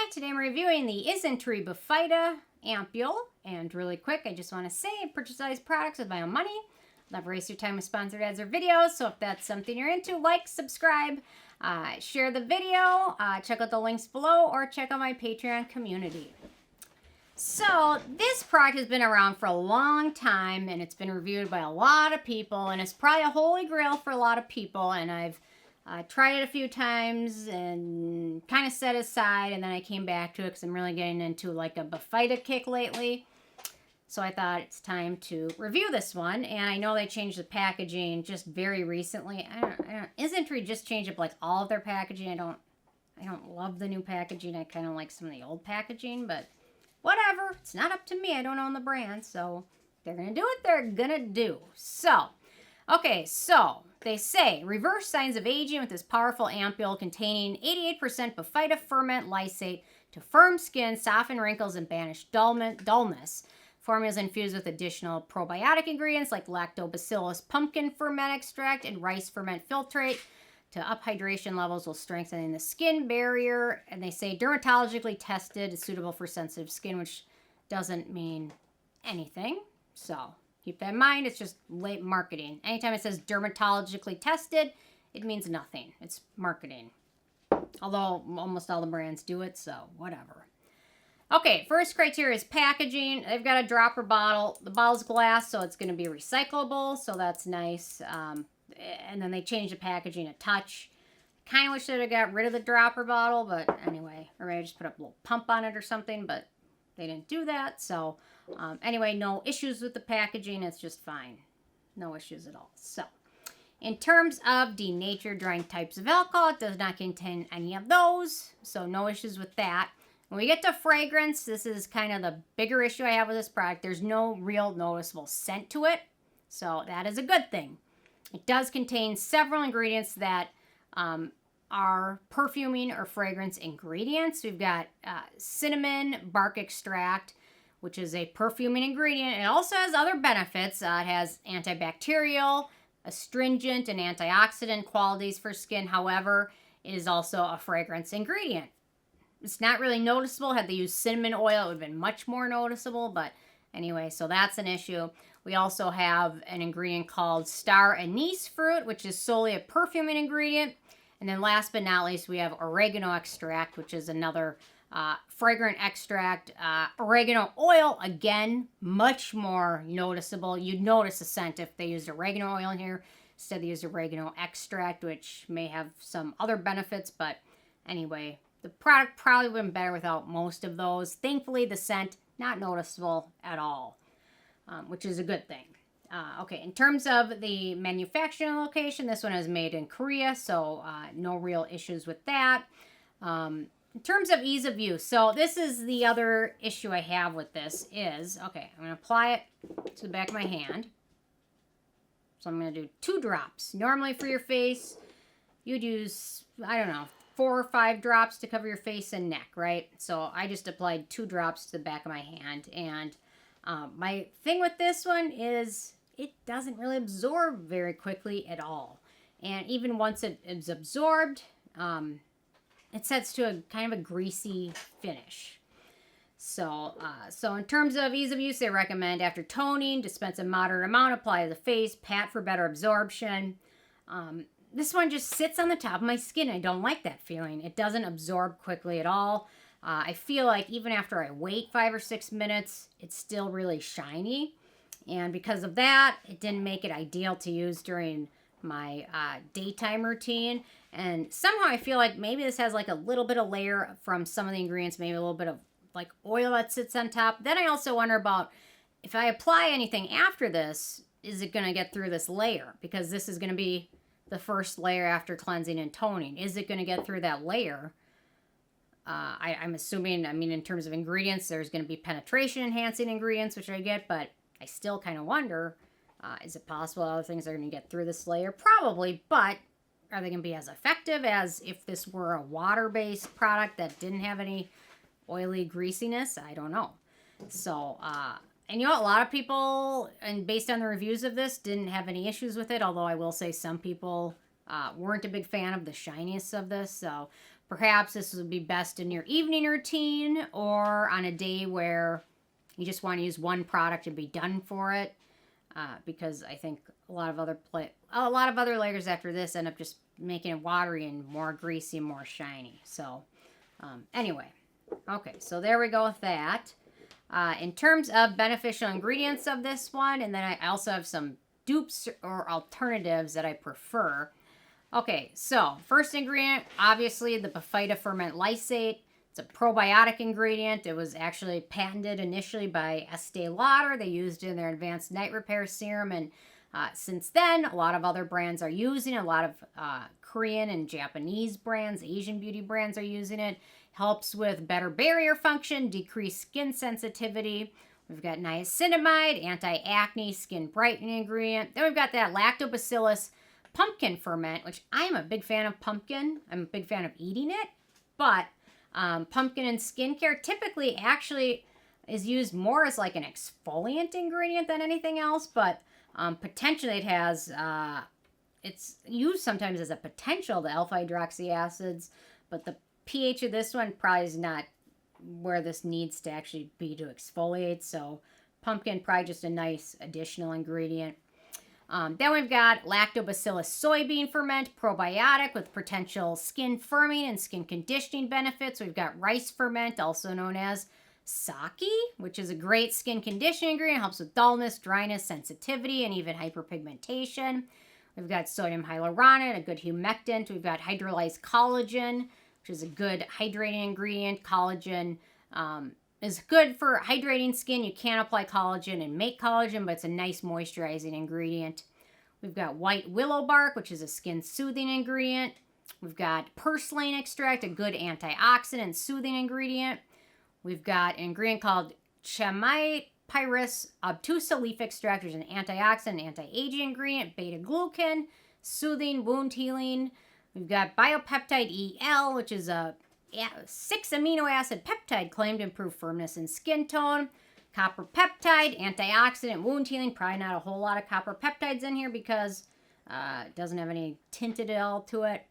Hi, today I'm reviewing the Isntree Bifida Ampoule. And really quick, I just want to say I purchase these products with my own money. Never waste your time with sponsored ads or videos. So if that's something you're into, like, subscribe, share the video, check out the links below, or check out my Patreon community. So this product has been around for a long time, and it's been reviewed by a lot of people, and it's probably a holy grail for a lot of people, and I've tried it a few times and kind of set aside, and then I came back to it because I'm really getting into like a Bifida kick lately. So I thought it's time to review this one, and I know they changed the packaging just very recently. Isntree just changed up like all of their packaging. I don't love the new packaging. I kind of like some of the old packaging, but whatever. It's not up to me. I don't own the brand, so they're gonna do what they're gonna do. So, okay, so they say reverse signs of aging with this powerful ampoule containing 88% Bifida ferment lysate to firm skin, soften wrinkles, and banish dullness. Formula is infused with additional probiotic ingredients like Lactobacillus pumpkin ferment extract and rice ferment filtrate to up hydration levels while strengthening the skin barrier. And they say dermatologically tested, is suitable for sensitive skin, which doesn't mean anything. So keep that in mind. It's just late marketing. Anytime it says dermatologically tested, it means nothing. It's marketing. Although almost all the brands do it, so whatever. Okay, first criteria is packaging. They've got a dropper bottle. The bottle's glass, so it's going to be recyclable, so that's nice. And then they changed the packaging a touch. Kind of wish they'd have got rid of the dropper bottle, but anyway. Or maybe just put a little pump on it or something, but they didn't do that. So anyway, no issues with the packaging. It's just fine. No issues at all. So in terms of denatured drying types of alcohol, it does not contain any of those. So no issues with that. When we get to fragrance, this is kind of the bigger issue I have with this product. There's no real noticeable scent to it. So that is a good thing. It does contain several ingredients that are perfuming or fragrance ingredients. We've got cinnamon bark extract, which is a perfuming ingredient. It also has other benefits. It has antibacterial, astringent, and antioxidant qualities for skin. However, it is also a fragrance ingredient. It's not really noticeable. Had they used cinnamon oil, it would have been much more noticeable. But anyway, so that's an issue. We also have an ingredient called star anise fruit, which is solely a perfuming ingredient. And then last but not least, we have oregano extract, which is another fragrant extract. Oregano oil, again, much more noticeable. You'd notice a scent if they used oregano oil in here. Instead, they used oregano extract, which may have some other benefits. But anyway, the product probably would have been better without most of those. Thankfully, the scent, not noticeable at all, which is a good thing. Okay, in terms of the manufacturing location, this one is made in Korea, so no real issues with that. In terms of ease of use, so this is the other issue I have with this is, okay, I'm going to apply it to the back of my hand. So I'm going to do 2 drops. Normally for your face, you'd use, I don't know, 4 or 5 drops to cover your face and neck, right? So I just applied 2 drops to the back of my hand. And my thing with this one is it doesn't really absorb very quickly at all. And even once it is absorbed, it sets to a kind of a greasy finish. So in terms of ease of use, they recommend after toning, dispense a moderate amount, apply to the face, pat for better absorption. This one just sits on the top of my skin. I don't like that feeling. It doesn't absorb quickly at all. I feel like even after I wait 5 or 6 minutes, it's still really shiny. And because of that, it didn't make it ideal to use during my daytime routine. And somehow I feel like maybe this has like a little bit of layer from some of the ingredients, maybe a little bit of like oil that sits on top. Then I also wonder about if I apply anything after this, is it going to get through this layer? Because this is going to be the first layer after cleansing and toning. Is it going to get through that layer? I'm assuming, I mean, in terms of ingredients, there's going to be penetration enhancing ingredients, which I get, but I still kind of wonder, is it possible other things are going to get through this layer? Probably, but are they going to be as effective as if this were a water-based product that didn't have any oily greasiness? I don't know. So, and you know, a lot of people, and based on the reviews of this, didn't have any issues with it, although I will say some people weren't a big fan of the shininess of this. So, perhaps this would be best in your evening routine or on a day where you just want to use one product and be done for it. Because I think a lot of other layers after this end up just making it watery and more greasy, more shiny. So anyway, okay, so there we go with that. In terms of beneficial ingredients of this one, and then I also have some dupes or alternatives that I prefer. Okay, so first ingredient, obviously the Bifida Ferment Lysate. It's a probiotic ingredient. It was actually patented initially by Estee Lauder. They used it in their advanced night repair serum, and since then, a lot of other brands are using it. A lot of Korean and Japanese brands, Asian beauty brands are using it. Helps with better barrier function, decreased skin sensitivity. We've got niacinamide, anti-acne, skin brightening ingredient. Then we've got that Lactobacillus pumpkin ferment, which I'm a big fan of pumpkin. I'm a big fan of eating it, but pumpkin in skincare typically actually is used more as like an exfoliant ingredient than anything else, but potentially it has, it's used sometimes as a potential to alpha hydroxy acids, but the pH of this one probably is not where this needs to actually be to exfoliate, so pumpkin probably just a nice additional ingredient. Then we've got Lactobacillus soybean ferment, probiotic with potential skin firming and skin conditioning benefits. We've got rice ferment, also known as sake, which is a great skin conditioning ingredient. Helps with dullness, dryness, sensitivity, and even hyperpigmentation. We've got sodium hyaluronate, a good humectant. We've got hydrolyzed collagen, which is a good hydrating ingredient. Collagen is good for hydrating skin. You can't apply collagen and make collagen, but it's a nice moisturizing ingredient. We've got white willow bark, which is a skin soothing ingredient. We've got purslane extract, a good antioxidant soothing ingredient. We've got an ingredient called Chamaecyparis obtusa leaf extract, which is an antioxidant, anti-aging ingredient. Beta-Glucan, soothing, wound healing. We've got biopeptide EL, which is a 6 amino acid peptide claimed to improve firmness and skin tone. Copper peptide, antioxidant, wound healing. Probably not a whole lot of copper peptides in here because it doesn't have any tinted at all to it.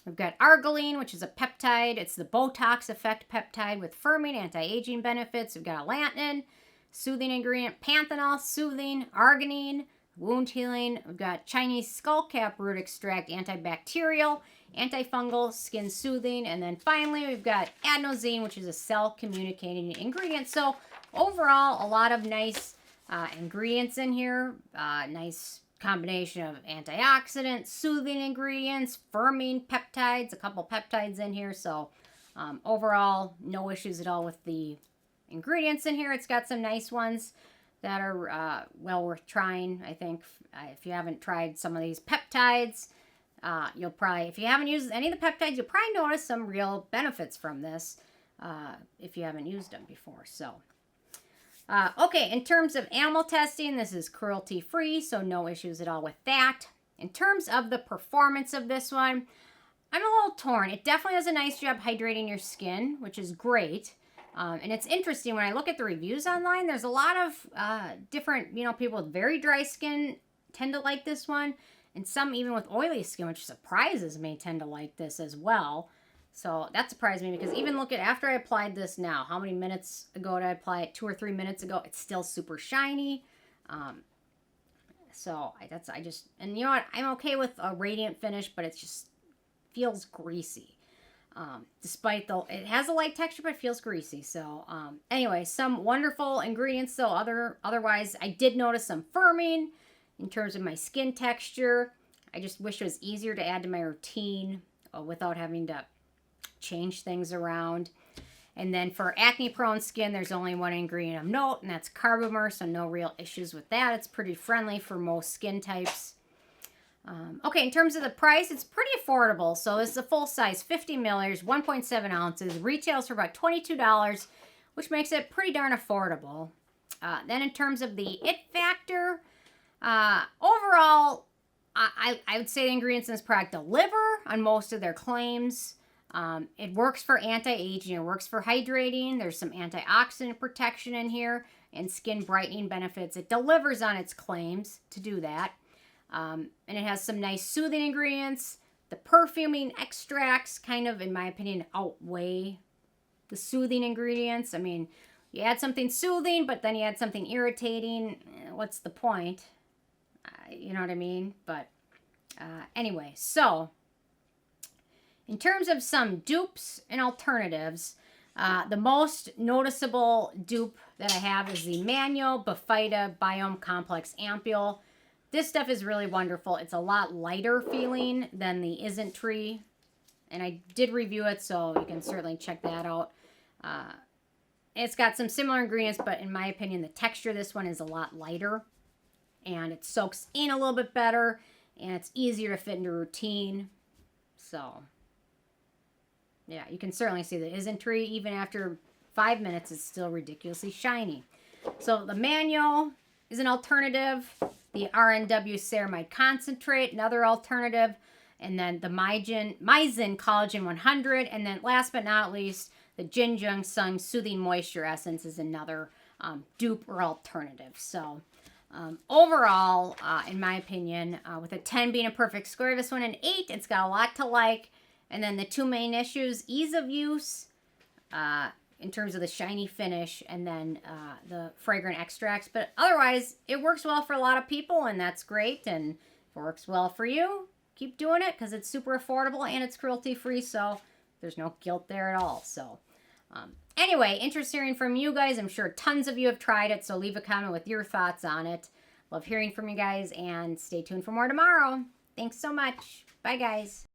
We've got arginine, which is a peptide. It's the Botox effect peptide with firming, anti-aging benefits. We've got Allantoin, soothing ingredient. Panthenol, soothing. Arginine, wound healing. We've got Chinese skullcap root extract, antibacterial, antifungal, skin soothing. And then finally, we've got adenosine, which is a cell communicating ingredient. So overall, a lot of nice ingredients in here. Nice combination of antioxidants, soothing ingredients, firming peptides, a couple peptides in here. So overall, no issues at all with the ingredients in here. It's got some nice ones that are well worth trying, I think. If you haven't tried some of these peptides, you'll probably, if you haven't used any of the peptides, you'll probably notice some real benefits from this if you haven't used them before. So, okay, in terms of animal testing, this is cruelty-free, so no issues at all with that. In terms of the performance of this one, I'm a little torn. It definitely does a nice job hydrating your skin, which is great. And it's interesting, when I look at the reviews online, there's a lot of different, people with very dry skin tend to like this one. And some even with oily skin, which surprises me, tend to like this as well. So that surprised me because even look at after I applied this now, how many minutes ago did I apply it? 2 or 3 minutes ago. It's still super shiny. So and you know what? I'm okay with a radiant finish, but it just feels greasy. Despite it has a light texture, but it feels greasy. So anyway, some wonderful ingredients though. Otherwise, I did notice some firming in terms of my skin texture. I just wish it was easier to add to my routine without having to change things around. And then for acne-prone skin, there's only one ingredient of note, and that's carbomer, so no real issues with that. It's pretty friendly for most skin types. Okay, in terms of the price, it's pretty affordable. So this is a full size, 50 milliliters, 1.7 ounces. Retails for about $22, which makes it pretty darn affordable. Then in terms of the it factor, overall, I would say the ingredients in this product deliver on most of their claims. It works for anti-aging. It works for hydrating. There's some antioxidant protection in here and skin brightening benefits. It delivers on its claims to do that. And it has some nice soothing ingredients, The perfuming extracts kind of, in my opinion, outweigh the soothing ingredients. I mean, you add something soothing, but then you add something irritating. What's the point? You know what I mean? But anyway, so in terms of some dupes and alternatives, the most noticeable dupe that I have is the manual Bifida Biome Complex Ampoule. This stuff is really wonderful. It's a lot lighter feeling than the Isntree, and I did review it, so you can certainly check that out. It's got some similar ingredients, but in my opinion, the texture of this one is a lot lighter, and it soaks in a little bit better, and it's easier to fit into routine. So, yeah, you can certainly see the Isntree, even after 5 minutes, it's still ridiculously shiny. So the manual is an alternative. The RNW Ceramide Concentrate, another alternative. And then the Maizen Collagen 100. And then last but not least, the Jin Jung Sung Soothing Moisture Essence is another dupe or alternative. So overall, in my opinion, with a 10 being a perfect score, this one an 8. It's got a lot to like. And then the two main issues, ease of use, in terms of the shiny finish, and then the fragrant extracts. But otherwise, it works well for a lot of people, and that's great. And if it works well for you, keep doing it, because it's super affordable and it's cruelty-free, so there's no guilt there at all. So anyway, interested hearing from you guys. I'm sure tons of you have tried it, so leave a comment with your thoughts on it. Love hearing from you guys, and stay tuned for more tomorrow. Thanks so much. Bye, guys.